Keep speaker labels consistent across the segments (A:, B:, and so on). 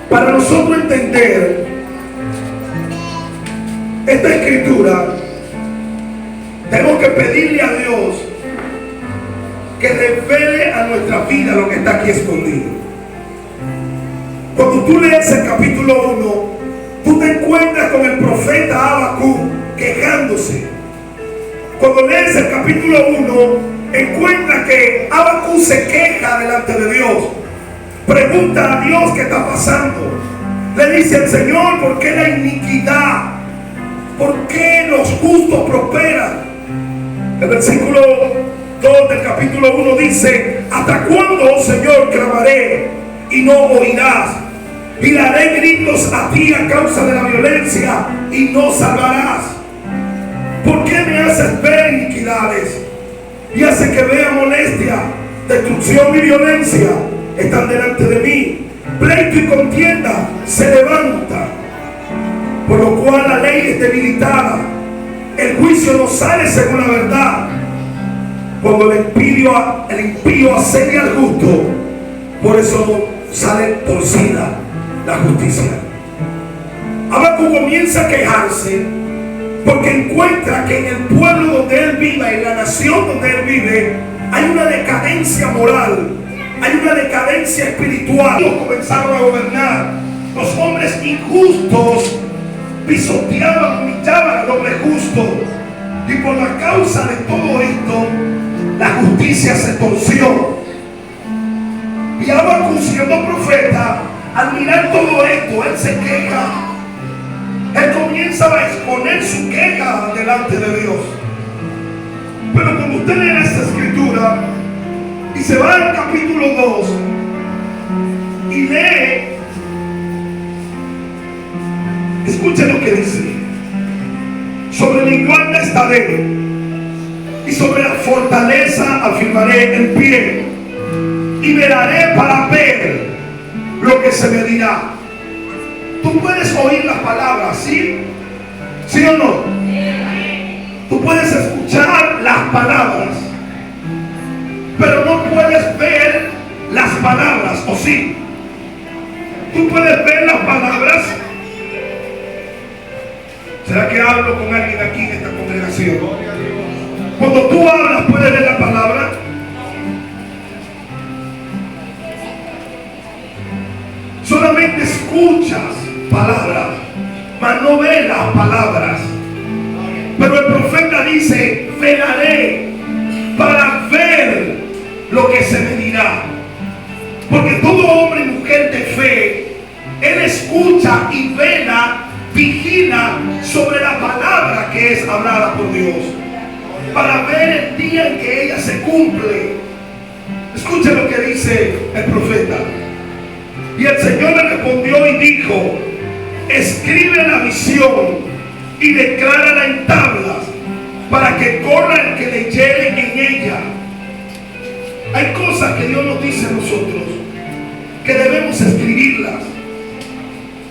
A: Para nosotros entender esta escritura, tenemos que pedirle a Dios que revele a nuestra vida lo que está aquí escondido. Cuando tú lees el capítulo 1, tú te encuentras con el profeta Habacuc quejándose. Cuando lees el capítulo 1, encuentras que Habacuc se queja delante de Dios. Pregunta a Dios qué está pasando. Le dice al Señor: ¿por qué la iniquidad? ¿Por qué los justos prosperan? El versículo 2 del capítulo 1 dice: ¿hasta cuándo, oh Señor, clamaré y no oirás? Y daré gritos a ti a causa de la violencia y no salvarás. ¿Por qué me haces ver iniquidades y haces que vea molestia? Destrucción y violencia están delante de mí. Pleito y contienda se levanta, por lo cual la ley es debilitada. El juicio no sale según la verdad. Cuando el impío asedia al justo, por eso sale torcida la justicia. Habacuc comienza a quejarse porque encuentra que en el pueblo donde él vive, en la nación donde él vive, hay una decadencia moral, hay una decadencia espiritual. Ellos comenzaron a gobernar. Los hombres injustos pisoteaban, humillaban al hombre justo, y por la causa de todo esto la justicia se torció. Y Habacuc, siendo profeta, al mirar todo esto, él se queja. Él comienza a exponer su queja delante de Dios. Pero cuando usted lee esta escritura y se va al capítulo 2 y lee, escuche lo que dice: sobre la igualdad estaré y sobre la fortaleza afirmaré en pie, y velaré para ver lo que se me dirá. Tú puedes oír las palabras, ¿sí? ¿Sí o no? Tú puedes escuchar las palabras, pero no puedes ver las palabras, ¿o sí? Tú puedes ver las palabras. ¿Será que hablo con alguien aquí en esta congregación? Cuando tú hablas, ¿puedes ver la palabra? Solamente escuchas palabras, mas no ves las palabras. Pero el profeta dice: velaré para ver lo que se me dirá. Porque todo hombre y mujer de fe, él escucha y vela, vigila sobre la palabra que es hablada por Dios, para ver el día en que ella se cumple. Escuche lo que dice el profeta. Y el Señor le respondió y dijo: escribe la visión y declárala en tablas, para que corra el que leyere en ella. Hay cosas que Dios nos dice a nosotros que debemos escribirlas,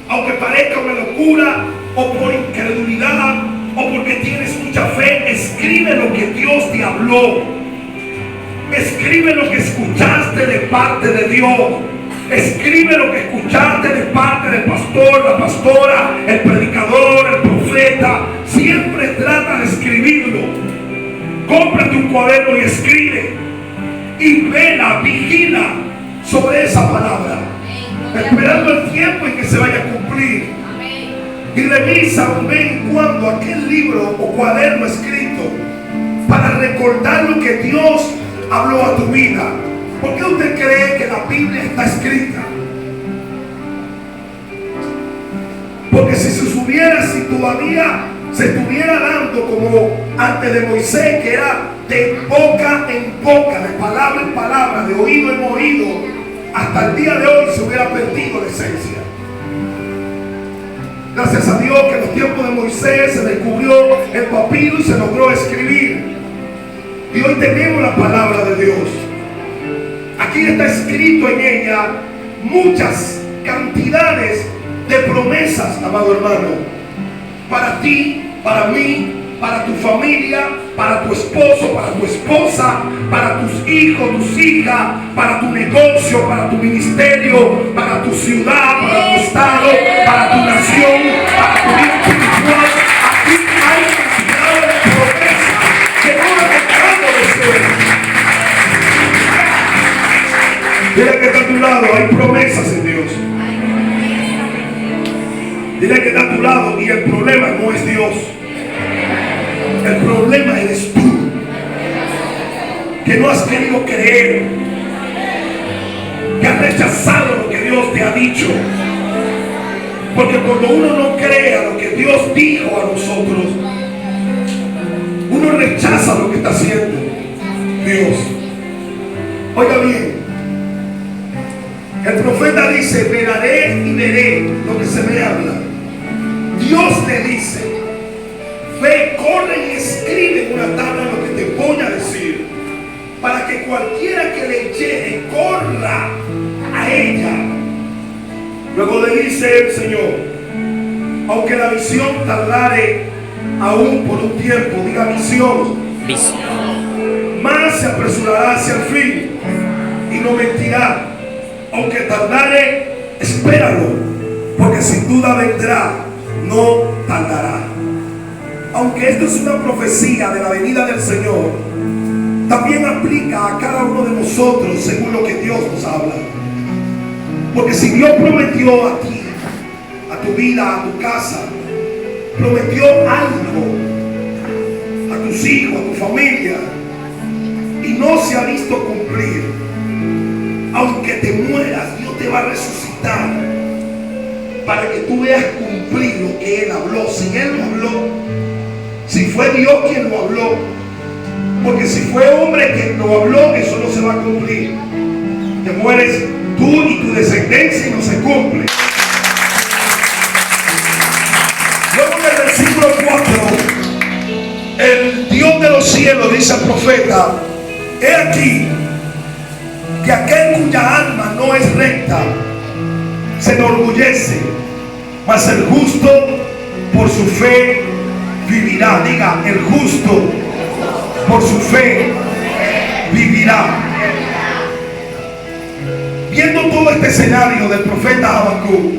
A: aunque parezca una locura, o por incredulidad, o porque tienes mucha fe. Escribe lo que Dios te habló. Escribe lo que escuchaste de parte de Dios. Escribe lo que escuchaste de parte del pastor, la pastora, el predicador, el profeta. Siempre trata de escribirlo. Cómprate un cuaderno y escribe. Y vela, vigila sobre esa palabra, esperando el tiempo en que se vaya a cumplir. Y revisa de vez en cuando aquel libro o cuaderno escrito para recordar lo que Dios habló a tu vida. ¿Por qué usted cree que la Biblia está escrita? Porque si todavía se estuviera dando como antes de Moisés, que era de boca en boca, de palabra en palabra, de oído en oído, hasta el día de hoy se hubiera perdido la esencia. Gracias a Dios que en los tiempos de Moisés se descubrió el papiro y se logró escribir. Y hoy tenemos la palabra de Dios. Aquí está escrito en ella muchas cantidades de promesas, amado hermano, para ti, para mí, para tu familia, para tu esposo, para tu esposa, para tus hijos, tus hijas, para tu negocio, para tu ministerio, para tu ciudad, para tu Dile que está a tu lado, y el problema no es Dios. El problema eres tú, que no has querido creer, que has rechazado lo que Dios te ha dicho. Porque cuando uno no cree a lo que Dios dijo a nosotros, uno rechaza lo que está haciendo Dios. Oiga bien, el profeta dice: velaré y veré lo que se me habla. Dios le dice: ve, corre y escribe en una tabla lo que te voy a decir, para que cualquiera que leyere corra a ella. Luego le dice el Señor: aunque la visión tardare aún por un tiempo, diga visión, más se apresurará hacia el fin y no mentirá. Aunque tardare, espéralo, porque sin duda vendrá, no tardará. Aunque esto es una profecía de la venida del Señor, también aplica a cada uno de nosotros según lo que Dios nos habla. Porque si Dios prometió a ti, a tu vida, a tu casa, prometió algo a tus hijos, a tu familia, y no se ha visto cumplir, aunque te mueras, Dios te va a resucitar para que tú veas cumplir lo que Él habló. Si Él lo habló, si fue Dios quien lo habló, porque si fue hombre quien lo habló, eso no se va a cumplir. Te mueres tú y tu descendencia y no se cumple. Luego en el versículo 4, el Dios de los cielos dice al profeta: he aquí que aquel cuya alma no es recta se enorgullece, mas el justo por su fe vivirá. Diga: el justo por su fe vivirá. Viendo todo este escenario del profeta Habacuc,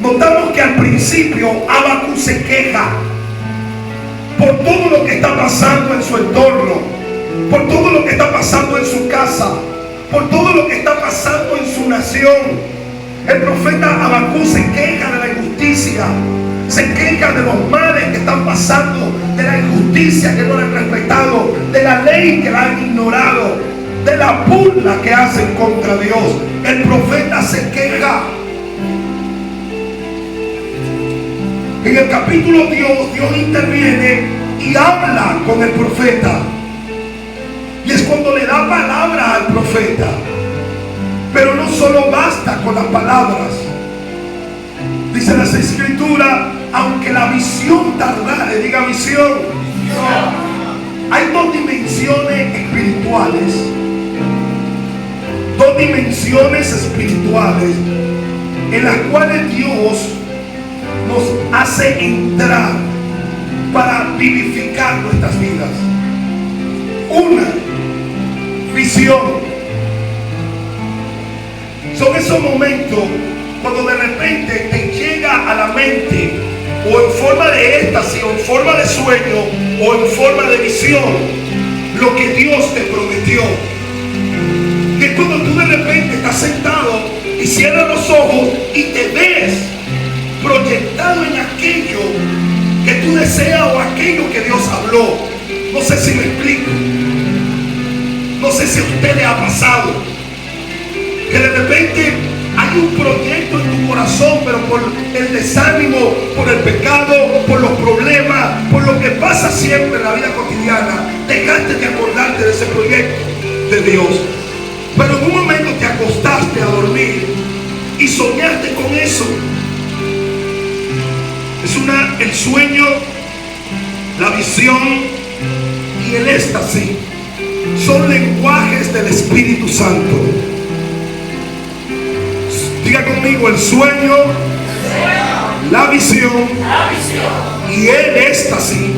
A: notamos que al principio Habacuc se queja por todo lo que está pasando en su entorno, por todo lo que está pasando en su casa, por todo lo que está pasando en su nación. El profeta Habacuc se queja de la injusticia, se queja de los males que están pasando, de la injusticia que no le han respetado, de la ley que la han ignorado, de la burla que hacen contra Dios. El profeta se queja. En el capítulo Dios interviene y habla con el profeta. Y es cuando le da palabra al profeta. Pero no solo basta con las palabras. Dice las escrituras: aunque la visión tardare, diga visión. Hay dos dimensiones espirituales. Dos dimensiones espirituales en las cuales Dios nos hace entrar para vivificar nuestras vidas. Una, visión. Son esos momentos cuando de repente te llega a la mente, o en forma de éxtasis, o en forma de sueño, o en forma de visión, lo que Dios te prometió. Que cuando tú de repente estás sentado y cierras los ojos y te ves proyectado en aquello que tú deseas o aquello que Dios habló. No sé si me explico. No sé si a usted le ha pasado que de repente hay un proyecto en tu corazón, pero por el desánimo, por el pecado, por los problemas, por lo que pasa siempre en la vida cotidiana, dejaste de acordarte de ese proyecto de Dios. Pero en un momento te acostaste a dormir y soñaste con eso. Es el sueño, la visión y el éxtasis son lenguajes del Espíritu Santo. Diga conmigo: el sueño, la visión y el éxtasis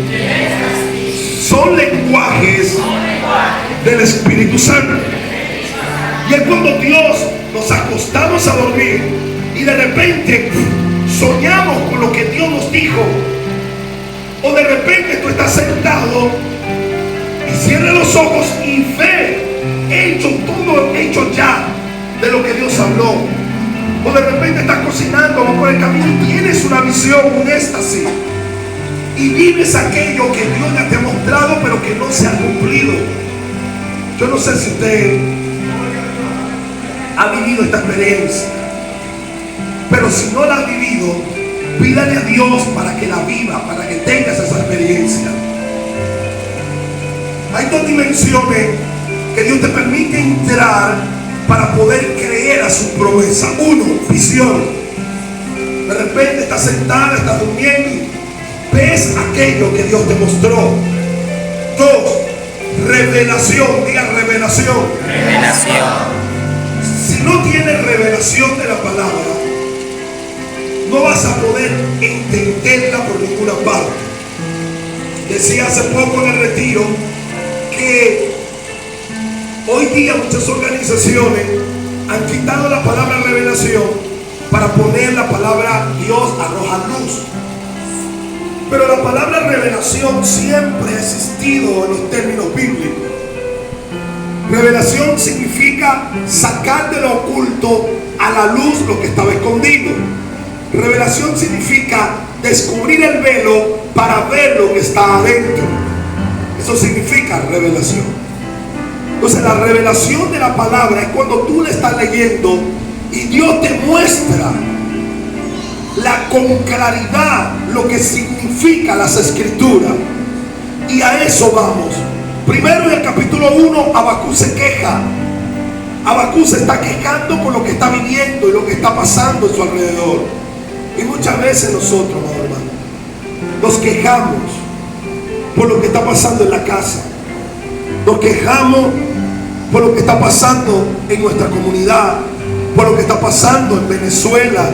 A: son lenguajes del Espíritu Santo. Y es cuando Dios nos acostamos a dormir y de repente soñamos con lo que Dios nos dijo. O de repente tú estás sentado y cierras los ojos y ves todo hecho ya de lo que Dios habló. O de repente estás cocinando o por el camino y tienes una visión, un éxtasis, y vives aquello que Dios ya te ha mostrado pero que no se ha cumplido. Yo no sé si usted ha vivido esta experiencia, pero si no la ha vivido, pídale a Dios para que la viva, para que tengas esa experiencia. Hay dos dimensiones que Dios te permite entrar para poder creer a su promesa. Uno, visión. De repente estás sentada, estás durmiendo, ves aquello que Dios te mostró. Dos, revelación. Diga revelación.
B: Revelación.
A: Si no tienes revelación de la palabra, no vas a poder entenderla por ninguna parte. Decía hace poco en el retiro que hoy día muchas organizaciones han quitado la palabra revelación para poner la palabra Dios arroja luz. Pero la palabra revelación siempre ha existido en los términos bíblicos. Revelación significa sacar de lo oculto a la luz lo que estaba escondido. Revelación significa descubrir el velo para ver lo que está adentro. Eso significa revelación. Entonces la revelación de la palabra es cuando tú le estás leyendo y Dios te muestra con claridad lo que significa las escrituras. Y a eso vamos. Primero en el capítulo 1, Habacuc se queja. Habacuc se está quejando por lo que está viviendo y lo que está pasando en su alrededor. Y muchas veces nosotros, hermano, nos quejamos por lo que está pasando en la casa. Nos quejamos por lo que está pasando en nuestra comunidad, por lo que está pasando en Venezuela,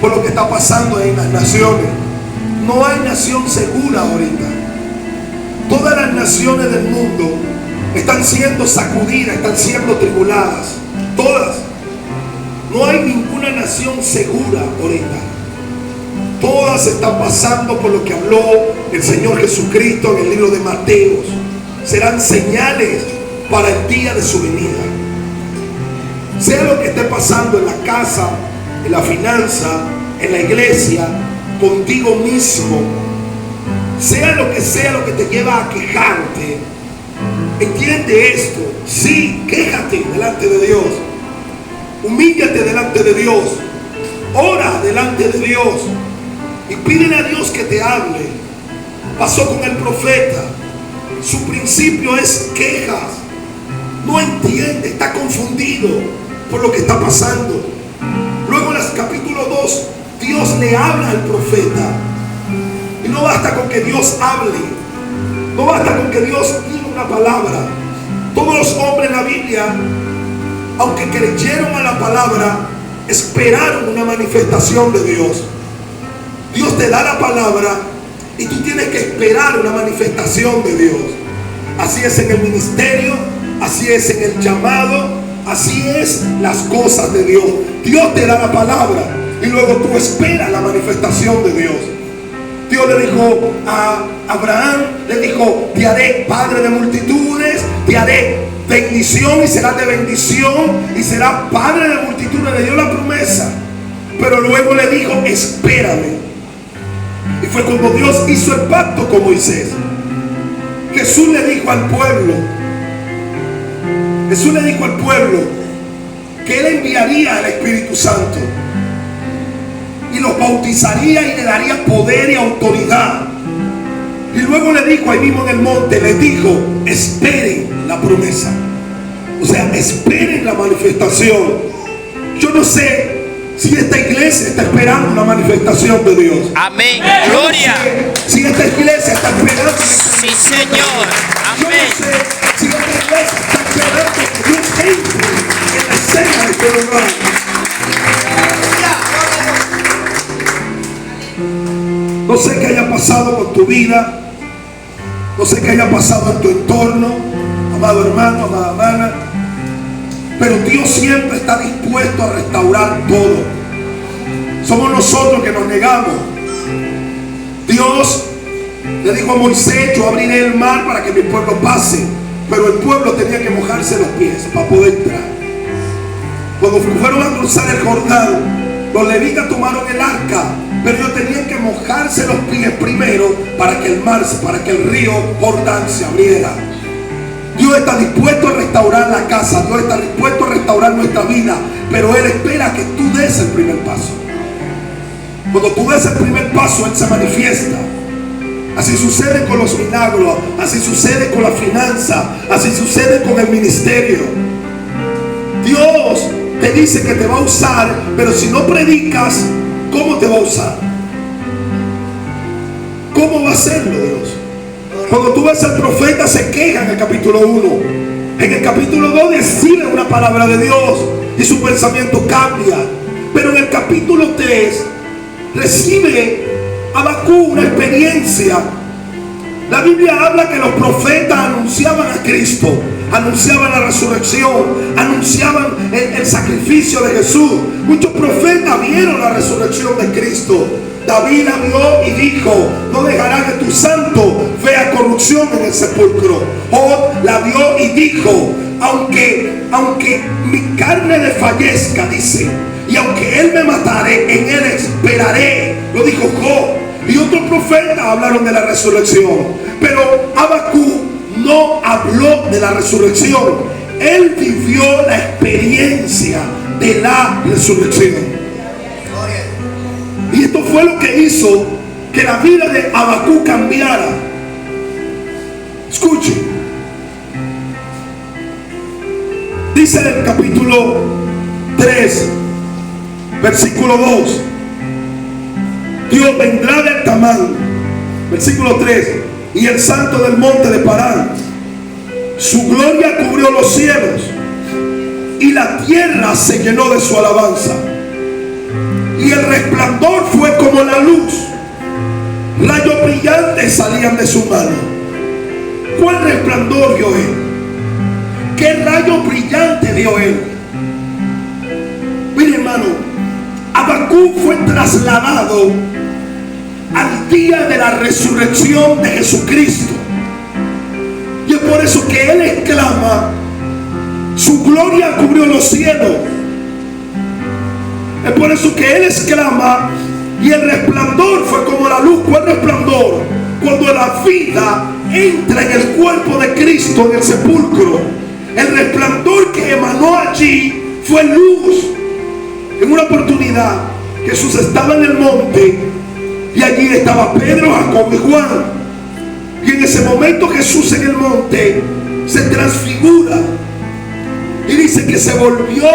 A: por lo que está pasando en las naciones. No hay nación segura ahorita. Todas las naciones del mundo están siendo sacudidas, están siendo tribuladas. Todas. No hay ninguna nación segura ahorita. Todas están pasando por lo que habló el Señor Jesucristo en el libro de Mateo. Serán señales para el día de su venida. Sea lo que esté pasando en la casa, en la finanza, en la iglesia, contigo mismo, sea lo que te lleva a quejarte, entiende esto. Sí, quéjate delante de Dios, humíllate delante de Dios, ora delante de Dios y pídele a Dios que te hable. Pasó con el profeta, su principio es quejas, no entiende, está confundido por lo que está pasando. Luego en el capítulo 2, Dios le habla al profeta. Y no basta con que Dios hable, no basta con que Dios diga una palabra. Todos los hombres en la Biblia, aunque creyeron a la palabra, esperaron una manifestación de Dios. Dios te da la palabra y tú tienes que esperar una manifestación de Dios. Así es en el ministerio, así es en el llamado, así es las cosas de Dios. Dios te da la palabra y luego tú esperas la manifestación de Dios. Dios le dijo a Abraham, le dijo: te haré padre de multitudes, te haré bendición y serás de bendición y serás padre de multitudes. Le dio la promesa, pero luego le dijo: espérame. Y fue cuando Dios hizo el pacto con Moisés. Jesús le dijo al pueblo que Él enviaría al Espíritu Santo y los bautizaría y le daría poder y autoridad. Y luego le dijo ahí mismo en el monte, le dijo: esperen la promesa. O sea, esperen la manifestación. Yo no sé si esta iglesia está esperando una manifestación de Dios.
B: Amén.
A: Yo
B: Gloria.
A: no sé si esta iglesia está esperando.
B: Sí, Señor.
A: Yo no
B: Amén.
A: sé si esta iglesia está esperando que Dios entre en la escena de este lugar. No sé qué haya pasado con tu vida, no sé qué haya pasado en tu entorno, amado hermano, amada hermana, pero Dios siempre está dispuesto a restaurar todo. Somos nosotros que nos negamos. Dios le dijo a Moisés: yo abriré el mar para que mi pueblo pase, pero el pueblo tenía que mojarse los pies para poder entrar. Cuando fueron a cruzar el Jordán, los levitas tomaron el arca, pero ellos tenían que mojarse los pies primero para que el río Jordán se abriera. Dios está dispuesto a restaurar la casa, Dios está dispuesto a restaurar nuestra vida, pero Él espera que tú des el primer paso. Cuando tú des el primer paso, Él se manifiesta. Así sucede con los milagros, así sucede con la finanza, así sucede con el ministerio. Dios te dice que te va a usar, pero si no predicas, ¿cómo te va a usar? ¿Cómo va a hacerlo Dios? Cuando tú ves al profeta se queja en el capítulo 1. En el capítulo 2 decide una palabra de Dios y su pensamiento cambia. Pero en el capítulo 3 recibe Habacuc una experiencia. La Biblia habla que los profetas anunciaban a Cristo, anunciaban la resurrección, anunciaban el sacrificio de Jesús. Muchos profetas vieron la resurrección de Cristo. David la vio y dijo: no dejará que tu santo vea corrupción en el sepulcro. Job la vio y dijo: aunque mi carne desfallezca, dice, y aunque él me matare, en él esperaré. Lo dijo Job. Y otros profetas hablaron de la resurrección, pero Habacuc no habló de la resurrección. Él vivió la experiencia de la resurrección. Y esto fue lo que hizo que la vida de Habacuc cambiara. Escuche. Dice en el capítulo 3, versículo 2: Dios vendrá del Tamán. Versículo 3: y el santo del monte de Parán. Su gloria cubrió los cielos, y la tierra se llenó de su alabanza. Y el resplandor fue como la luz. Rayos brillantes salían de su mano. ¿Cuál resplandor vio él? ¿Qué rayo brillante vio él? Mire, hermano, Habacuc fue trasladado al día de la resurrección de Jesucristo. Y es por eso que él exclama: su gloria cubrió los cielos. Es por eso que él exclama: y el resplandor fue como la luz. ¿Cuál resplandor? Cuando la vida entra en el cuerpo de Cristo en el sepulcro, el resplandor que emanó allí fue luz. En una oportunidad Jesús estaba en el monte y allí estaba Pedro, Jacobo y Juan. Y en ese momento Jesús en el monte se transfigura y dice que se volvió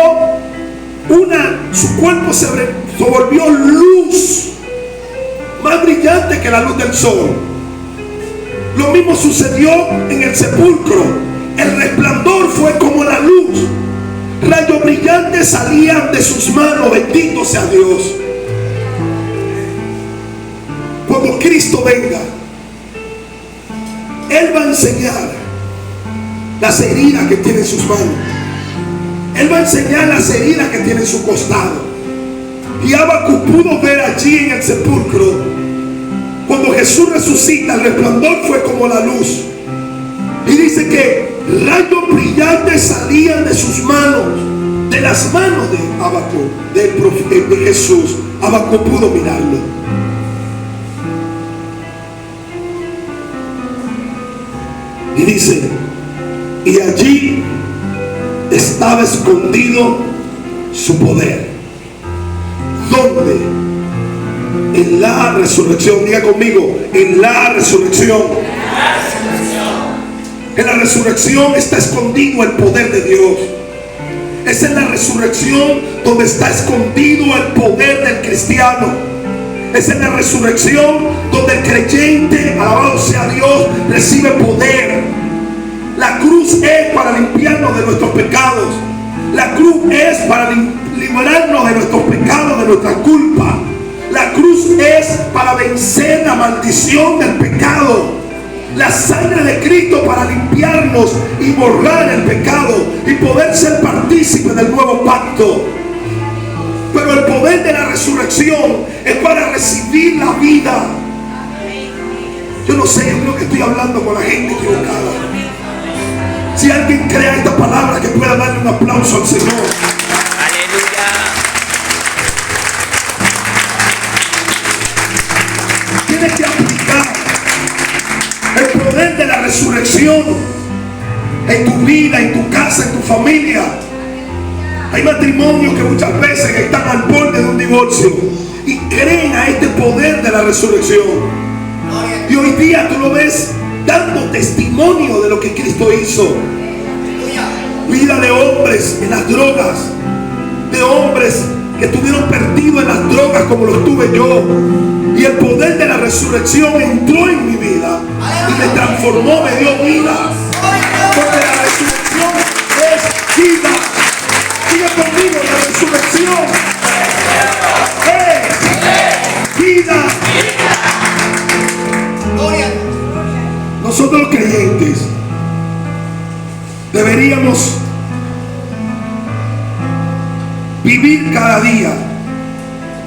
A: su cuerpo se volvió luz, más brillante que la luz del sol. Lo mismo sucedió en el sepulcro. El resplandor fue como la luz. Rayos brillantes salían de sus manos. Bendito sea Dios. Cuando Cristo venga, Él va a enseñar las heridas que tiene en sus manos. Él va a enseñar las heridas que tiene en su costado. Y Habacuc pudo ver allí en el sepulcro, cuando Jesús resucita, el resplandor fue como la luz. Y dice que rayos brillantes salían de sus manos, de las manos de Habacuc, de Jesús. Habacuc pudo mirarlo. Y dice: y allí estaba escondido su poder. ¿Dónde? En la resurrección. Diga conmigo: en la resurrección. En la resurrección está escondido el poder de Dios. Es en la resurrección donde está escondido el poder del cristiano. Es en la resurrección donde el creyente, alabado sea Dios, recibe poder. La cruz es para limpiarnos de nuestros pecados. La cruz es para liberarnos de nuestros pecados, de nuestra culpa. La cruz es para vencer la maldición del pecado. La sangre de Cristo para limpiarnos y borrar el pecado y poder ser partícipe del nuevo pacto. Pero el poder de la resurrección es para recibir la vida. Yo no sé, yo creo que estoy hablando con la gente equivocada. Si alguien crea esta palabra, que pueda darle un aplauso al Señor.
B: Aleluya.
A: Tienes que aplicar el poder de la resurrección en tu vida, en tu casa, en tu familia. Hay matrimonios que muchas veces están al borde de un divorcio y creen a este poder de la resurrección. Y hoy día tú lo ves dando testimonio de lo que Cristo hizo. Vida de hombres en las drogas, de hombres que estuvieron perdidos en las drogas como lo estuve yo. Y el poder de la resurrección entró en mi vida y me transformó, me dio vida. Porque la resurrección es vida. Sigue conmigo, la resurrección es vida. Nosotros los creyentes deberíamos vivir cada día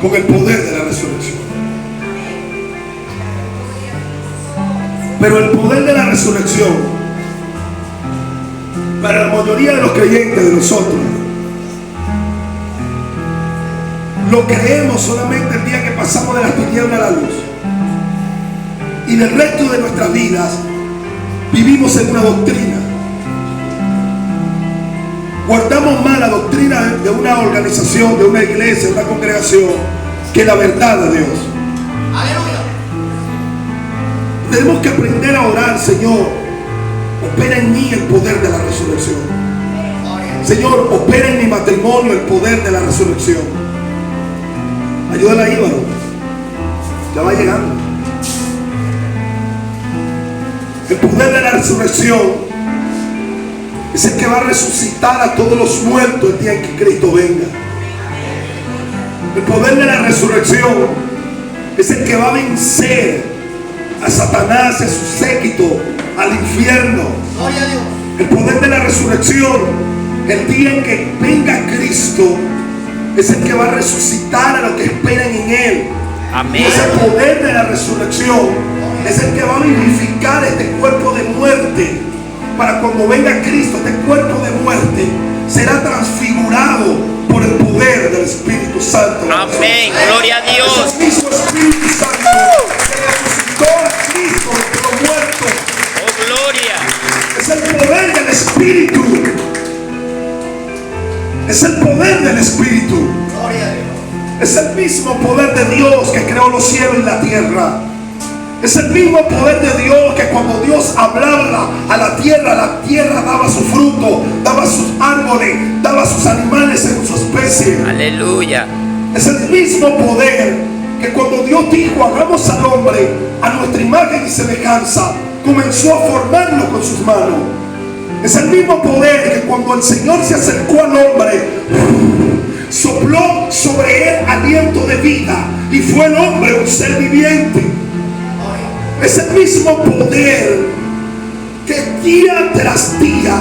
A: con el poder de la resurrección. Pero el poder de la resurrección, para la mayoría de los creyentes de nosotros, lo creemos solamente el día que pasamos de las tinieblas a la luz. Y del resto de nuestras vidas vivimos en una doctrina. Guardamos más la doctrina de una organización, de una iglesia, de una congregación, que la verdad de Dios. Aleluya. Tenemos que aprender a orar. Señor, opera en mí el poder de la resurrección. Señor, opera en mi matrimonio el poder de la resurrección. Ayúdala ahí, varón. Ya va llegando. El poder de la resurrección es el que va a resucitar a todos los muertos el día en que Cristo venga. El poder de la resurrección es el que va a vencer a Satanás y a su séquito, al infierno. El poder de la resurrección, el día en que venga Cristo, es el que va a resucitar a los que esperan en Él.
B: Amén.
A: Ese poder de la resurrección es el que va a vivificar este cuerpo de muerte, para cuando venga Cristo, este cuerpo de muerte será transfigurado por el poder del Espíritu Santo.
B: Amén. Gloria a Dios.
A: Es el mismo Espíritu Santo que resucitó a Cristo de los muertos.
B: Oh, gloria.
A: Es el poder del Espíritu. Es el poder del Espíritu. Es el mismo poder de Dios que creó los cielos y la tierra. Es el mismo poder de Dios que cuando Dios hablaba a la tierra daba su fruto, daba sus árboles, daba sus animales según su especie.
B: Aleluya.
A: Es el mismo poder que cuando Dios dijo hagamos al hombre a nuestra imagen y semejanza, comenzó a formarlo con sus manos. Es el mismo poder que cuando el Señor se acercó al hombre, sopló sobre él aliento de vida y fue el hombre un ser viviente. Es el mismo poder que día tras día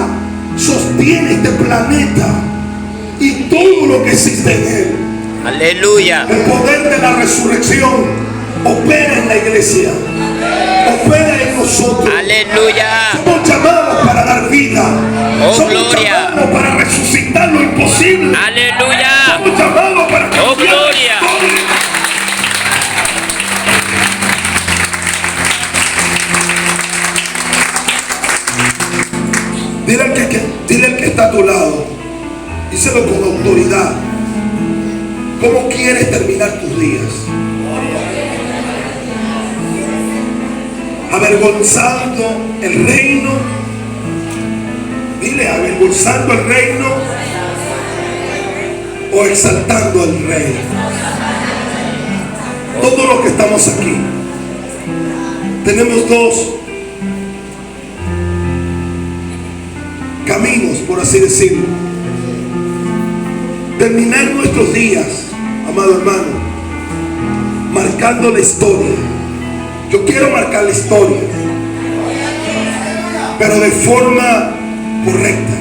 A: sostiene este planeta y todo lo que existe en él.
B: Aleluya.
A: El poder de la resurrección opera en la iglesia, opera en nosotros.
B: Aleluya.
A: Somos llamados para dar vida.
B: Oh,
A: Somos
B: gloria.
A: llamados para resucitar lo imposible.
B: Aleluya.
A: Somos llamados para
B: Oh,
A: cambiar la
B: gloria.
A: historia. Dile al que está a tu lado, díselo con autoridad, ¿cómo quieres terminar tus días? ¿Avergonzando el reino? Dile, ¿avergonzando el reino o exaltando al rey? Todos los que estamos aquí tenemos dos caminos, por así decirlo. Terminar nuestros días, amado hermano, marcando la historia. Yo quiero marcar la historia, pero de forma correcta.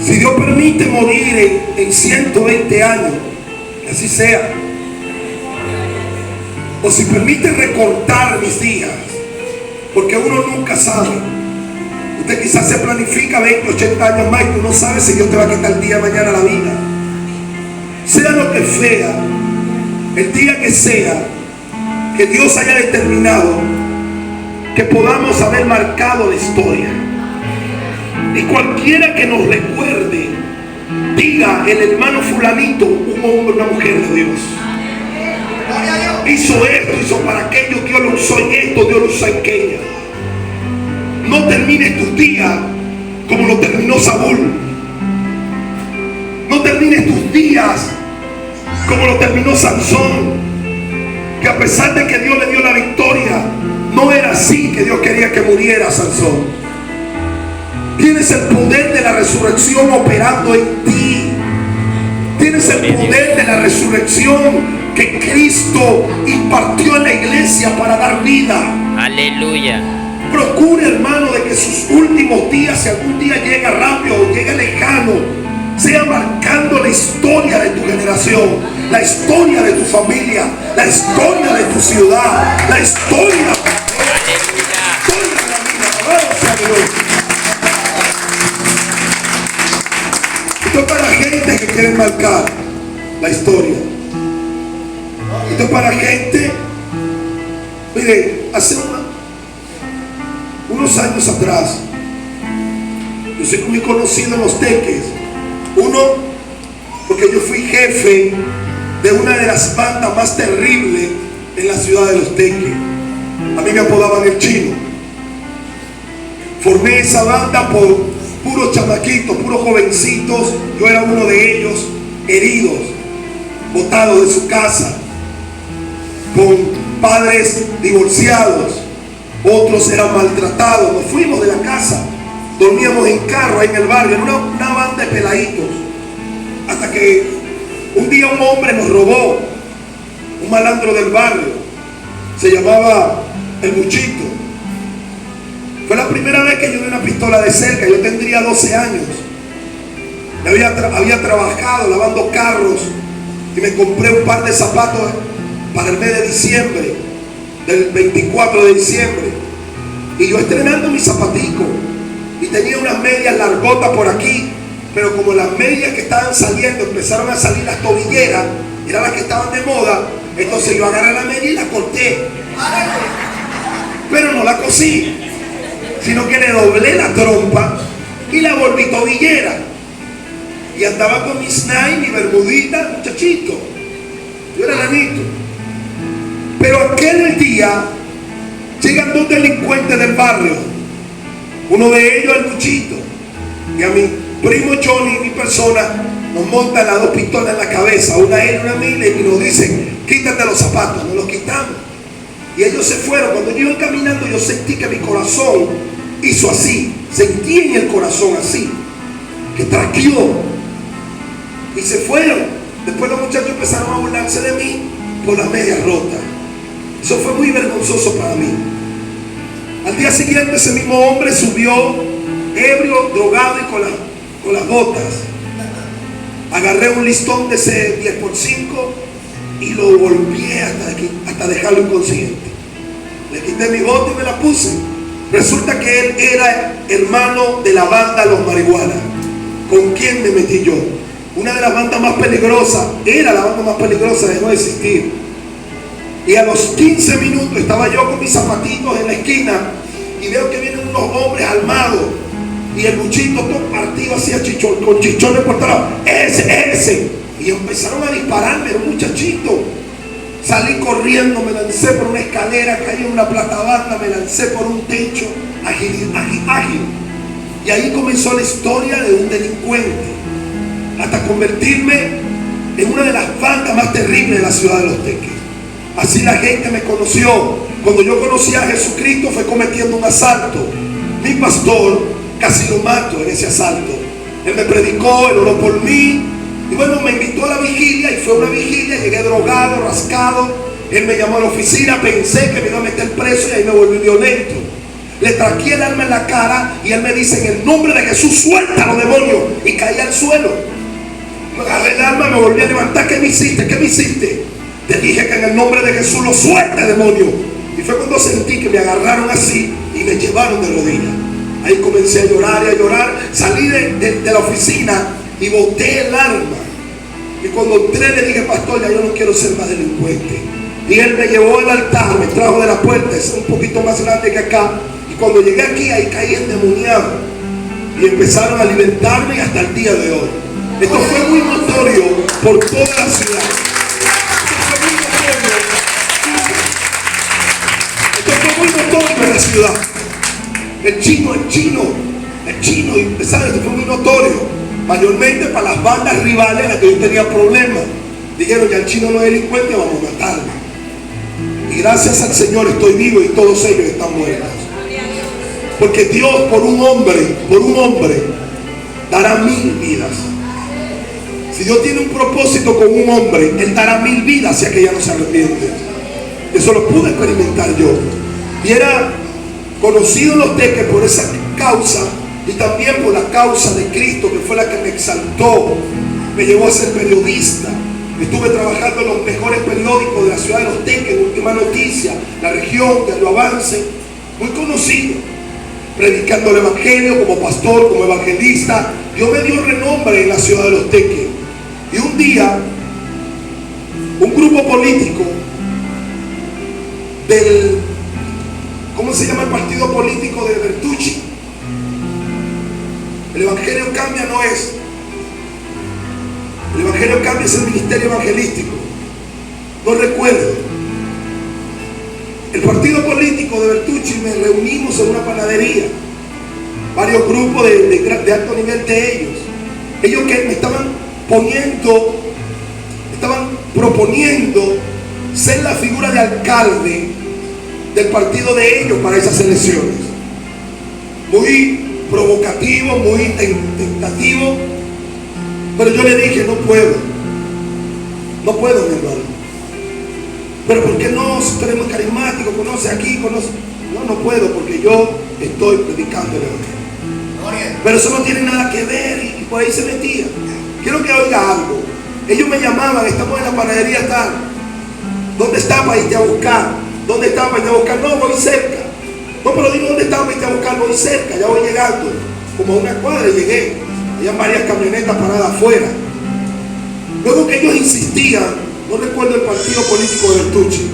A: Si Dios permite morir en 120 años, que así sea. O si permite recortar mis días, porque uno nunca sabe. Usted quizás se planifica 20, 80 años más y tú no sabes si Dios te va a quitar el día de mañana la vida. Sea lo que sea, el día que sea, que Dios haya determinado que podamos haber marcado la historia. Y cualquiera que nos recuerde, diga: el hermano fulanito, un hombre, una mujer de Dios, hizo esto, hizo para aquello, Dios lo usó en esto, Dios lo usó en aquello. No termines tus días como lo terminó Saúl. No termines tus días como lo terminó Sansón, que a pesar de que Dios le dio la victoria, no era así que Dios quería que muriera Sansón. Tienes el poder de la resurrección operando en ti. Tienes el poder de la resurrección que Cristo impartió en la iglesia para dar vida.
B: Aleluya.
A: Procure, hermano, de que sus últimos días, si algún día llega rápido o llega lejano, sea marcando la historia de tu generación, la historia de tu familia, la historia de tu ciudad, la historia de la vida. Alabado sea Dios. Esto es para gente que quiere marcar la historia. Esto es para gente. Mire, hace unos años atrás, yo soy muy conocido en Los Teques. Uno, porque yo fui jefe de una de las bandas más terribles en la ciudad de Los Teques. A mí me apodaban el Chino. Formé esa banda por puros chamaquitos, puros jovencitos. Yo era uno de ellos, heridos, botados de su casa, con padres divorciados. Otros eran maltratados. Nos fuimos de la casa, dormíamos en carro ahí en el barrio, en una banda de peladitos, hasta que un día un hombre nos robó, un malandro del barrio, se llamaba el Muchito. Fue la primera vez que yo vi una pistola de cerca. Yo tendría 12 años. Había trabajado lavando carros y me compré un par de zapatos para el mes de diciembre, del 24 de diciembre, y yo estrenando mis zapaticos, y tenía unas medias largotas por aquí, pero como las medias que estaban saliendo empezaron a salir las tobilleras, eran las que estaban de moda, entonces yo agarré la media y la corté, pero no la cosí, sino que le doblé la trompa y la volví tobillera, y andaba con mi snai, mi bermudita, muchachito, yo era nanito. Pero aquel día llegan dos delincuentes del barrio. Uno de ellos, el Muchito, y a mi primo Johnny, mi persona, nos montan las dos pistolas en la cabeza, una a él y una a mí, y nos dicen: quítate los zapatos. Nos los quitamos y ellos se fueron. Cuando yo iba caminando, yo sentí que mi corazón hizo así, sentí en el corazón así, que traqueó, y se fueron. Después los muchachos empezaron a burlarse de mí por las medias rotas. Eso fue muy vergonzoso para mí. Al día siguiente ese mismo hombre subió ebrio, drogado y con las botas. Agarré un listón de ese 10x5 y lo golpeé hasta dejarlo inconsciente. Le quité mi bota y me la puse. Resulta que él era hermano de la banda Los Marihuanas, con quien me metí yo. Una de las bandas más peligrosas, era la banda más peligrosa, dejó de existir. Y a los 15 minutos estaba yo con mis zapatitos en la esquina y veo que vienen unos hombres armados, y el Muchito todo partido hacía chichón, con chichones por todos lados. Ese. Y empezaron a dispararme, era un muchachito. Salí corriendo, me lancé por una escalera, caí en una platabanda, me lancé por un techo, ágil. Y ahí comenzó la historia de un delincuente, hasta convertirme en una de las bandas más terribles de la ciudad de Los Teques. Así la gente me conoció. Cuando yo conocí a Jesucristo fue cometiendo un asalto. Mi pastor casi lo mato en ese asalto. Él me predicó, él oró por mí. Y bueno, me invitó a la vigilia, y fue una vigilia. Llegué drogado, rascado. Él me llamó a la oficina, pensé que me iba a meter preso y ahí me volví violento. Le traqué el arma en la cara y él me dice: en el nombre de Jesús, suéltalo, demonio. Y caí al suelo. Me agarré el arma, me volví a levantar. ¿Qué me hiciste? ¿Qué me hiciste? Te dije que en el nombre de Jesús lo suelte, demonio. Y fue cuando sentí que me agarraron así y me llevaron de rodillas.
C: Ahí comencé a llorar y a llorar. Salí de la oficina y boté el arma. Y cuando entré le dije: pastor, ya yo no quiero ser más delincuente. Y él me llevó al altar, me trajo de la puerta, es un poquito más grande que acá. Y cuando llegué aquí, ahí caí endemoniado. Y empezaron a libertarme hasta el día de hoy. Esto fue muy notorio por toda la ciudad. Esto fue muy notorio en la ciudad. El chino, y ¿sabes? Esto fue muy notorio. Mayormente para las bandas rivales a las que yo tenía problemas. Dijeron: ya el chino no es delincuente, vamos a matarlo. Y gracias al Señor estoy vivo y todos ellos están muertos. Porque Dios por un hombre dará 1000 vidas. Si Dios tiene un propósito con un hombre, Él dará 1000 vidas si aquella no se arrepiente. Eso lo pude experimentar yo. Y era conocido en Los Teques por esa causa, y también por la causa de Cristo, que fue la que me exaltó, me llevó a ser periodista. Estuve trabajando en los mejores periódicos de la ciudad de Los Teques, Última Noticia, La Región, Diario Avance, muy conocido, predicando el evangelio como pastor, como evangelista. Dios me dio renombre en la ciudad de Los Teques. Y un día, un grupo político del, ¿cómo se llama el partido político de Bertucci? El Evangelio Cambia no es. El Evangelio Cambia es el ministerio evangelístico. No recuerdo. El partido político de Bertucci, me reunimos en una panadería. Varios grupos de alto nivel de ellos. Ellos que me estaban proponiendo ser la figura de alcalde del partido de ellos para esas elecciones. Muy provocativo, muy tentativo, pero yo le dije: no puedo, mi hermano. Pero ¿por qué no? Si tú eres muy carismático, conoce aquí, conoce. No puedo, porque yo estoy predicando el evangelio. Pero eso no tiene nada que ver, y por ahí se metía. Quiero que oiga algo. Ellos me llamaban: estamos en la panadería tal. ¿Dónde está para irte a buscar? ¿Dónde está para irte a buscar? No, voy cerca. No, pero dime dónde está para irte a buscar. Voy cerca, ya voy llegando. Como a una cuadra llegué. Había varias camionetas paradas afuera. Luego que ellos insistían, no recuerdo el partido político de Bertucci,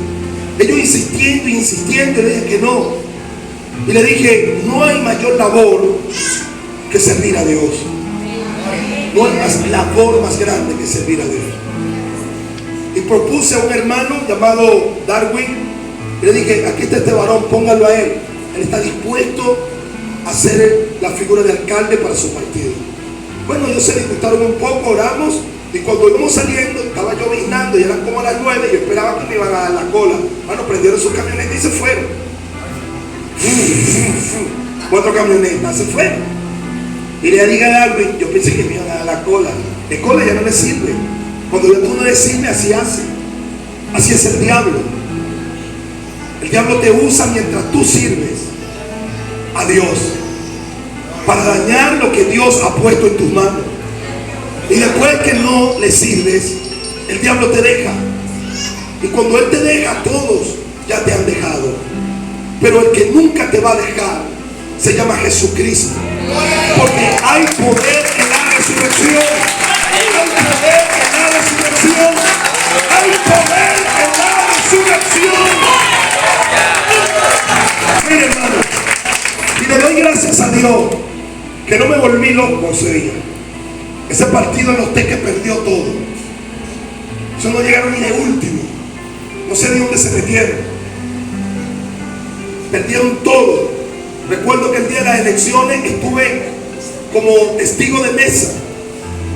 C: ellos insistiendo, y le dije que no. Y le dije: no hay mayor labor que servir a Dios. No hay labor más grande que servir a Dios. Y propuse a un hermano llamado Darwin, y le dije: aquí está este varón, póngalo a él. Él está dispuesto a ser la figura de alcalde para su partido. Bueno, ellos se disgustaron un poco, oramos, y cuando íbamos saliendo, estaba yo vignando, y eran como las 9, y yo esperaba que me iban a dar la cola. Bueno, prendieron sus camionetas y se fueron. 4 camionetas, se fueron. Y le dije a Darwin: yo pensé que me iban a dar la cola. La cola ya no le sirve. Cuando tú no le sirve, así hace. Así es el diablo. El diablo te usa mientras tú sirves a Dios para dañar lo que Dios ha puesto en tus manos. Y después que no le sirves, el diablo te deja. Y cuando él te deja, todos ya te han dejado. Pero el que nunca te va a dejar se llama Jesucristo. Porque hay poder en la resurrección. Hay poder en la resurrección. Hay poder en la resurrección. Mire, hermano, y le doy gracias a Dios que no me volví loco ese día. Ese partido en Los Teques perdió todo. Eso no llegaron ni de último. No sé de dónde se metieron. Perdieron todo. Recuerdo que el día de las elecciones estuve como testigo de mesa.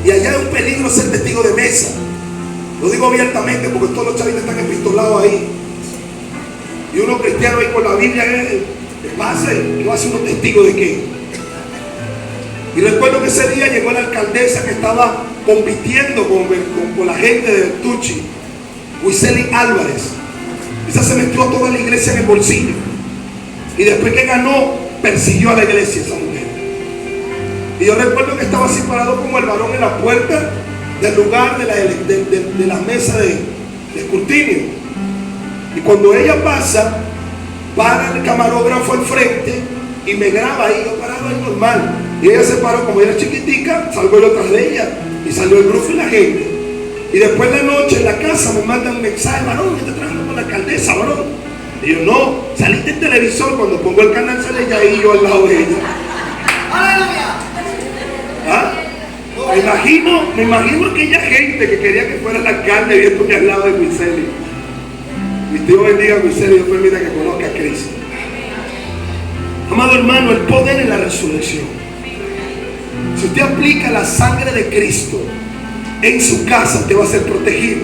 C: Y allá es un peligro ser testigo de mesa. Lo digo abiertamente porque todos los chavitos están empistolados ahí. Y uno cristiano ahí con la Biblia, ¿qué pasa? ¿Y va a ser uno testigo de qué? Y recuerdo que ese día llegó la alcaldesa que estaba compitiendo con la gente de Bertucci, Wisely Álvarez. Esa se metió a toda la iglesia en el bolsillo. Y después que ganó, persiguió a la iglesia esa mujer. Y yo recuerdo que estaba así parado como el varón en la puerta del lugar de la mesa de escrutinio. Y cuando ella pasa, para el camarógrafo al frente y me graba ahí, yo parado. parado ahí normal. Y ella se paró, como ella era chiquitica, salgo yo tras de ella. Y salió el grupo y la gente. Y después de la noche en la casa me mandan mensajes: varón, ¿qué está trabajando con la alcaldesa, varón? Y yo: no, saliste en televisor. Cuando pongo el canal sale ella ahí, yo al lado de ella. ¿Ah? Me imagino aquella gente que quería que fuera el alcalde viéndome al lado de Luiseli. Mi Dios bendiga a Luiseli, Dios permita que conozca a Cristo. Amado hermano, el poder en la resurrección. Si usted aplica la sangre de Cristo en su casa, usted va a ser protegido.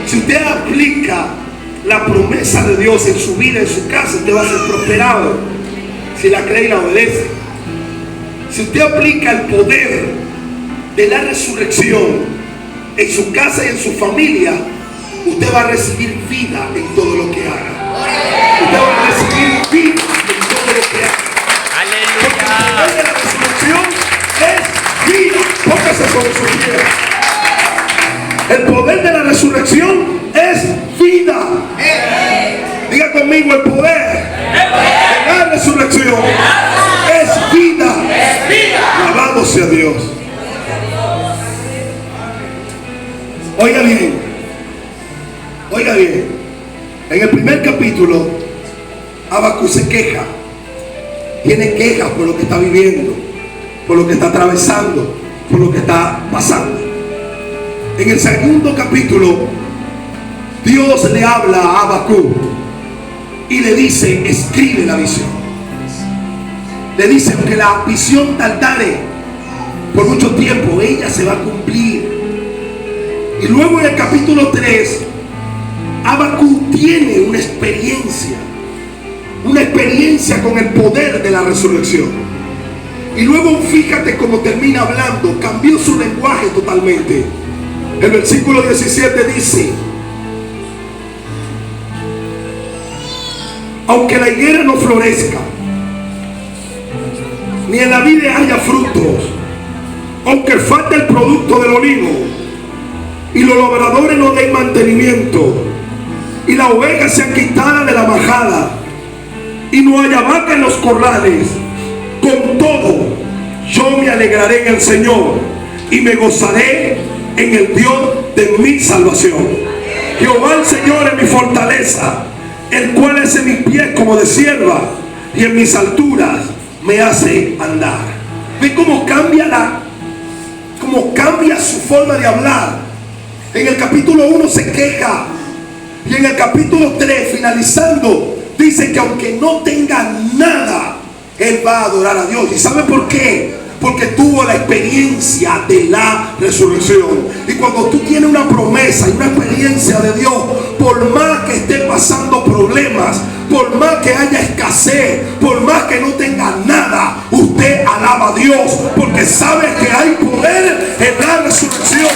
C: Si usted aplica la promesa de Dios en su vida, en su casa, usted va a ser prosperado. Si la cree y la obedece. Si usted aplica el poder de la resurrección en su casa y en su familia, usted va a recibir vida en todo lo que haga. Usted va a recibir vida en todo lo que haga. Porque el poder de la resurrección es vida. Póngase sobre su pies. El poder de la resurrección es vida. Diga conmigo: el poder de la resurrección es vida. Alabado sea Dios. Oiga bien. Oiga bien. En el primer capítulo, Habacuc se queja. Tiene quejas por lo que está viviendo, por lo que está atravesando, por lo que está pasando. En el segundo capítulo, Dios le habla a Habacuc y le dice: escribe la visión. Le dice: aunque la visión tardare por mucho tiempo, ella se va a cumplir. Y luego en el capítulo 3, Habacuc tiene una experiencia con el poder de la resurrección. Y luego fíjate cómo termina hablando, cambió su lenguaje totalmente. El versículo 17 dice: aunque la higuera no florezca, ni en la vid haya frutos, aunque falte el producto del olivo, y los labradores no den mantenimiento, y las ovejas sean quitadas de la majada, y no haya vaca en los corrales, con todo yo me alegraré en el Señor y me gozaré en el Dios de mi salvación. Jehová el Señor es mi fortaleza, el cual hace mis pies como de sierva, y en mis alturas me hace andar. ¿Ve cómo cambia su forma de hablar? En el capítulo 1 se queja, y en el capítulo 3, finalizando, dice que aunque no tenga nada, él va a adorar a Dios. ¿Y sabe por qué? Porque tuvo la experiencia de la resurrección. Y cuando tú tienes una promesa y una experiencia de Dios, por más que esté pasando problemas, por más que haya escasez, por más que no tenga nada, usted alaba a Dios, porque sabe que hay poder en la resurrección.